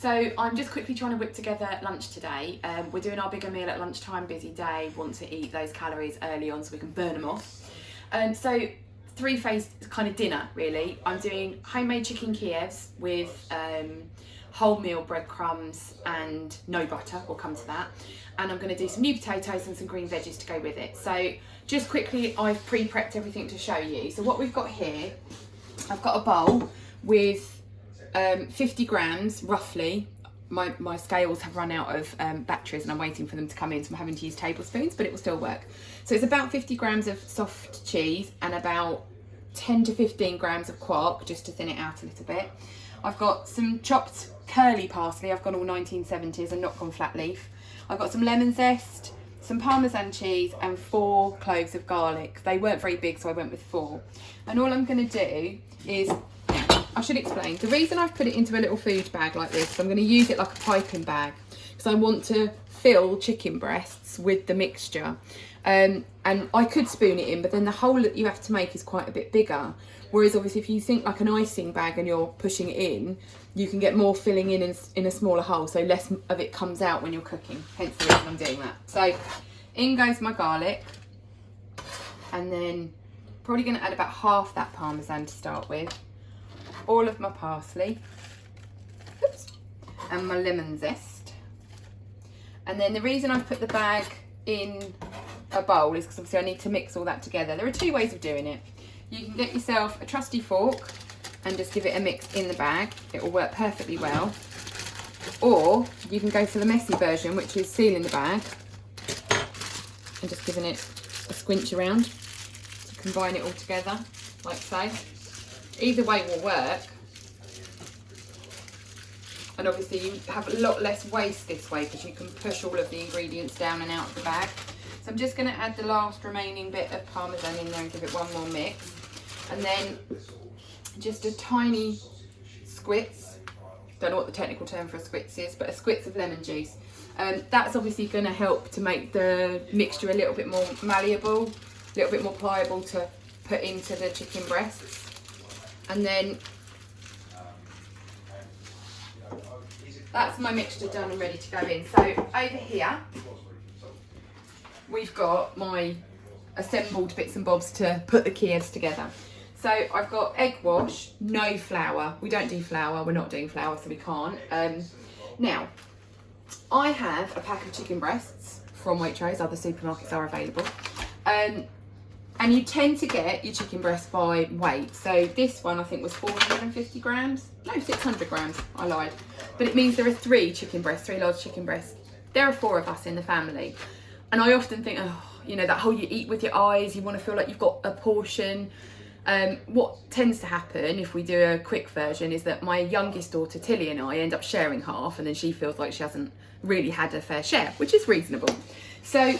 So I'm just quickly trying to whip together lunch today. We're doing our bigger meal at lunchtime, busy day, want to eat those calories early on so we can burn them off. So three-phase kind of dinner really. I'm doing homemade chicken Kievs with wholemeal breadcrumbs and no butter, we'll come to that. And I'm going to do some new potatoes and some green veggies to go with it. So just quickly, I've pre-prepped everything to show you. So what we've got here, I've got a bowl with 50 grams roughly. My scales have run out of batteries and I'm waiting for them to come in, so I'm having to use tablespoons, but it will still work. So it's about 50 grams of soft cheese and about 10 to 15 grams of quark, just to thin it out a little bit. I've got some chopped curly parsley. I've gone all 1970s and not gone flat leaf. I've got some lemon zest, some Parmesan cheese and 4 cloves of garlic. They weren't very big, so I went with 4. And all I'm going to do is, I should explain, the reason I've put it into a little food bag like this, I'm going to use it like a piping bag because I want to fill chicken breasts with the mixture. And I could spoon it in, but then the hole that you have to make is quite a bit bigger. Whereas obviously if you think like an icing bag and you're pushing it in, you can get more filling in a smaller hole, so less of it comes out when you're cooking, hence the reason I'm doing that. So in goes my garlic, and then probably going to add about half that Parmesan to start with, all of my parsley, oops, and my lemon zest. And then the reason I've put the bag in a bowl is because obviously I need to mix all that together. There are 2 ways of doing it. You can get yourself a trusty fork and just give it a mix in the bag. It will work perfectly well. Or you can go for the messy version, which is sealing the bag and just giving it a squinch around to combine it all together, like so. Either way will work. And obviously you have a lot less waste this way because you can push all of the ingredients down and out of the bag. So I'm just going to add the last remaining bit of Parmesan in there and give it one more mix. And then just a tiny squitz, don't know what the technical term for a squitz is, but a squitz of lemon juice. That's obviously going to help to make the mixture a little bit more malleable, a little bit more pliable to put into the chicken breasts. And then that's my mixture done and ready to go in. So over here we've got my assembled bits and bobs to put the Kievs together. So I've got egg wash, no flour. We don't do flour, we're not doing flour, so we can't. Now, I have a pack of chicken breasts from Waitrose, other supermarkets are available. And you tend to get your chicken breast by weight. So this one I think was 450 grams. No, 600 grams, I lied. But it means there are 3 chicken breasts, 3 large chicken breasts. There are 4 of us in the family. And I often think, oh, you know, that whole you eat with your eyes, you want to feel like you've got a portion. What tends to happen if we do a quick version is that my youngest daughter Tilly and I end up sharing half, and then she feels like she hasn't really had a fair share, which is reasonable. So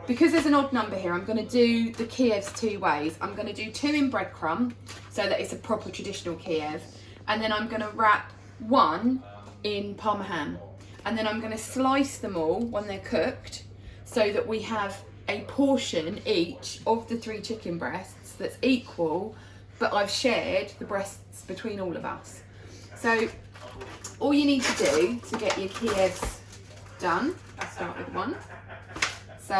because there's an odd number here, I'm going to do the Kievs 2 ways. I'm going to do 2 in breadcrumb so that it's a proper traditional Kiev, and then I'm going to wrap 1 in Parma ham, and then I'm going to slice them all when they're cooked so that we have a portion each of the 3 chicken breasts that's equal, but I've shared the breasts between all of us. So all you need to do to get your Kievs done, I'll start with 1. So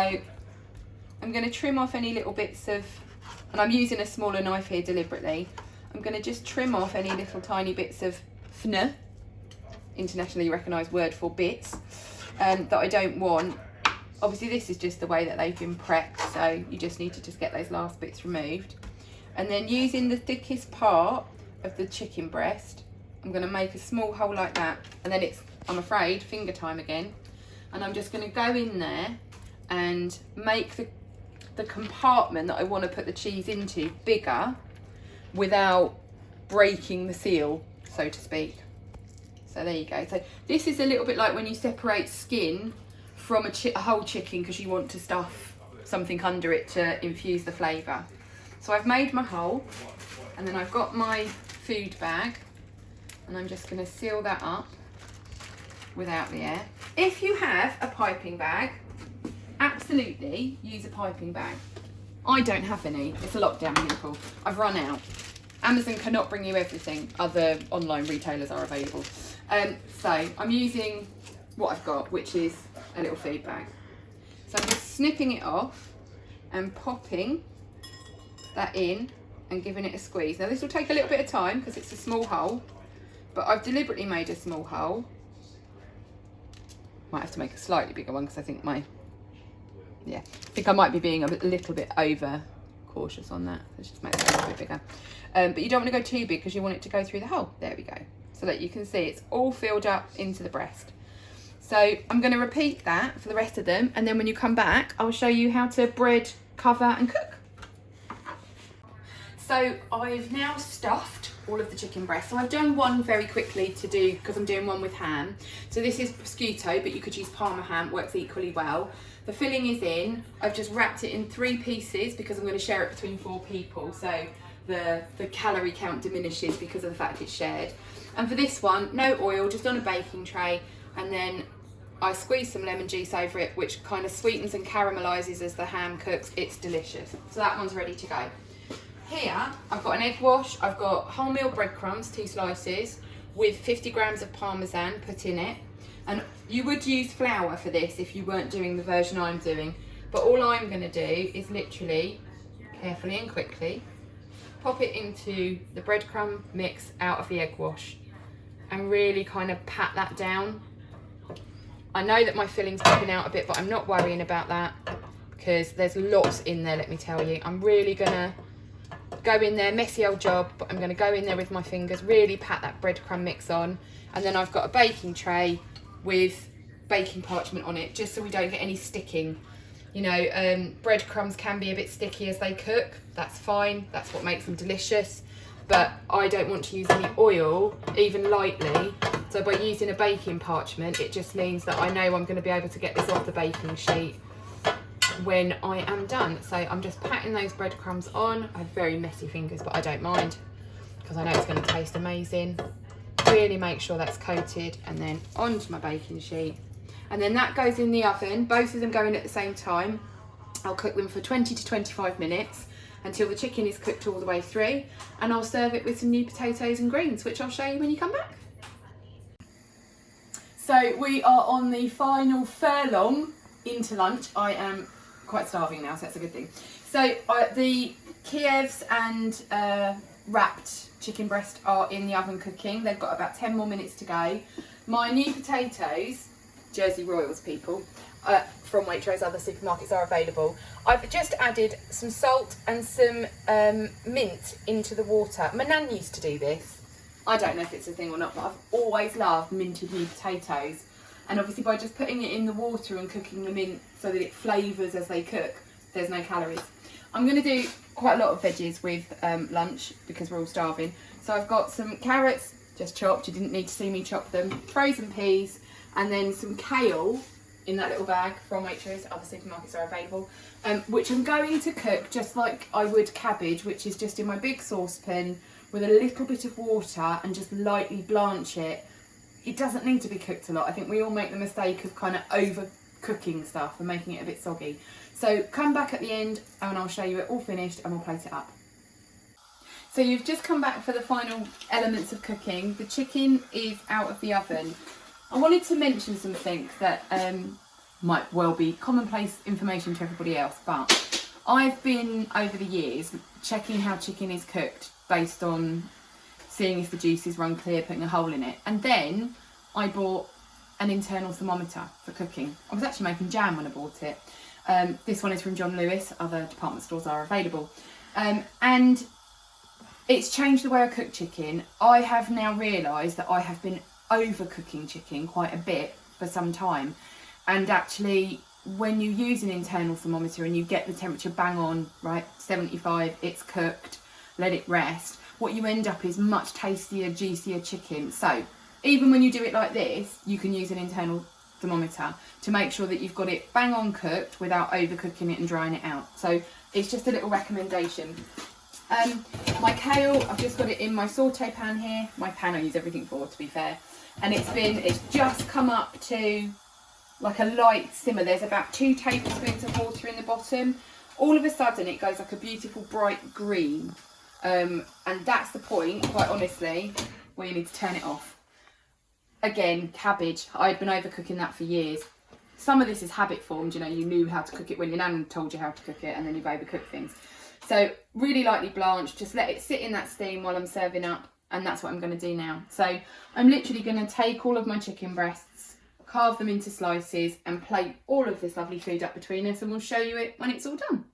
I'm going to trim off any little bits of, and I'm using a smaller knife here deliberately, I'm going to just trim off any little tiny bits of fn, internationally recognised word for bits, that I don't want. Obviously this is just the way that they've been prepped, so you just need to just get those last bits removed. And then using the thickest part of the chicken breast, I'm going to make a small hole like that, and then it's, I'm afraid, finger time again. And I'm just going to go in there and make the compartment that I want to put the cheese into bigger without breaking the seal, so to speak. So there you go. So this is a little bit like when you separate skin from a whole chicken because you want to stuff something under it to infuse the flavour. So I've made my hole, and then I've got my food bag, and I'm just going to seal that up without the air. If you have a piping bag, absolutely use a piping bag. I don't have any. It's a lockdown, people. I've run out. Amazon cannot bring you everything. Other online retailers are available. So I'm using what I've got, which is a little feed bag. So I'm just snipping it off and popping that in and giving it a squeeze. Now this will take a little bit of time because it's a small hole, but I've deliberately made a small hole. Might have to make a slightly bigger one because I think I think I might be being a little bit over cautious on that. Let's just make that a little bit bigger. But you don't want to go too big because you want it to go through the hole. There we go. So that you can see it's all filled up into the breast. So I'm going to repeat that for the rest of them, and then when you come back I'll show you how to bread, cover and cook. So I've now stuffed all of the chicken breasts. So I've done one very quickly to do because I'm doing one with ham. So this is prosciutto, but you could use Parma ham, works equally well. The filling is in. I've just wrapped it in 3 pieces because I'm going to share it between 4 people. So the calorie count diminishes because of the fact it's shared. And for this one, no oil, just on a baking tray, and then I squeeze some lemon juice over it, which kind of sweetens and caramelizes as the ham cooks. It's delicious. So that one's ready to go. Here, I've got an egg wash, I've got wholemeal breadcrumbs, 2 slices, with 50 grams of parmesan put in it. And you would use flour for this if you weren't doing the version I'm doing. But all I'm going to do is literally, carefully and quickly, pop it into the breadcrumb mix out of the egg wash and really kind of pat that down. I know that my filling's popping out a bit, but I'm not worrying about that because there's lots in there, let me tell you. I'm really going to go in there, messy old job, but I'm going to go in there with my fingers, really pat that breadcrumb mix on. And then I've got a baking tray with baking parchment on it, just so we don't get any sticking. You know, breadcrumbs can be a bit sticky as they cook. That's fine, that's what makes them delicious. But I don't want to use any oil, even lightly. So by using a baking parchment, it just means that I know I'm going to be able to get this off the baking sheet when I am done. So I'm just patting those breadcrumbs on. I have very messy fingers, but I don't mind because I know it's going to taste amazing. Really make sure that's coated, and then onto my baking sheet. And then that goes in the oven. Both of them go in at the same time. I'll cook them for 20 to 25 minutes until the chicken is cooked all the way through, and I'll serve it with some new potatoes and greens, which I'll show you when you come back. So we are on the final furlong into lunch. I am quite starving now, so that's a good thing. So the Kievs and wrapped chicken breast are in the oven cooking. They've got about 10 more minutes to go. My new potatoes, Jersey Royals people, from Waitrose, other supermarkets are available. I've just added some salt and some mint into the water. My nan used to do this. I don't know if it's a thing or not, but I've always loved minted new potatoes. And obviously by just putting it in the water and cooking the mint so that it flavours as they cook, there's no calories. I'm going to do quite a lot of veggies with lunch because we're all starving. So I've got some carrots, just chopped, you didn't need to see me chop them, frozen peas, and then some kale in that little bag from Waitrose, other supermarkets are available, which I'm going to cook just like I would cabbage, which is just in my big saucepan with a little bit of water and just lightly blanch it. It doesn't need to be cooked a lot. I think we all make the mistake of kind of over cooking stuff and making it a bit soggy. So come back at the end and I'll show you it all finished and we'll plate it up. So you've just come back for the final elements of cooking. The chicken is out of the oven. I wanted to mention some things that might well be commonplace information to everybody else, but I've been over the years checking how chicken is cooked based on seeing if the juices run clear, putting a hole in it. And then I bought an internal thermometer for cooking. I was actually making jam when I bought it. This one is from John Lewis, other department stores are available. And it's changed the way I cook chicken. I have now realised that I have been overcooking chicken quite a bit for some time. And actually, when you use an internal thermometer and you get the temperature bang on, right, 75, it's cooked, let it rest, what you end up is much tastier, juicier chicken. So even when you do it like this, you can use an internal thermometer to make sure that you've got it bang on cooked without overcooking it and drying it out. So it's just a little recommendation. My kale, I've just got it in my saute pan here. My pan I use everything for, to be fair. And it's just come up to like a light simmer. There's about 2 tablespoons of water in the bottom. All of a sudden it goes like a beautiful bright green. And that's the point, quite honestly, where you need to turn it off. again, cabbage. I'd been overcooking that for years. Some of this is habit formed, you know, you knew how to cook it when your nan told you how to cook it, and then you've overcooked things. So really lightly blanched, just let it sit in that steam while I'm serving up, and that's what I'm going to do now. So I'm literally going to take all of my chicken breasts, carve them into slices, and plate all of this lovely food up between us, and we'll show you it when it's all done.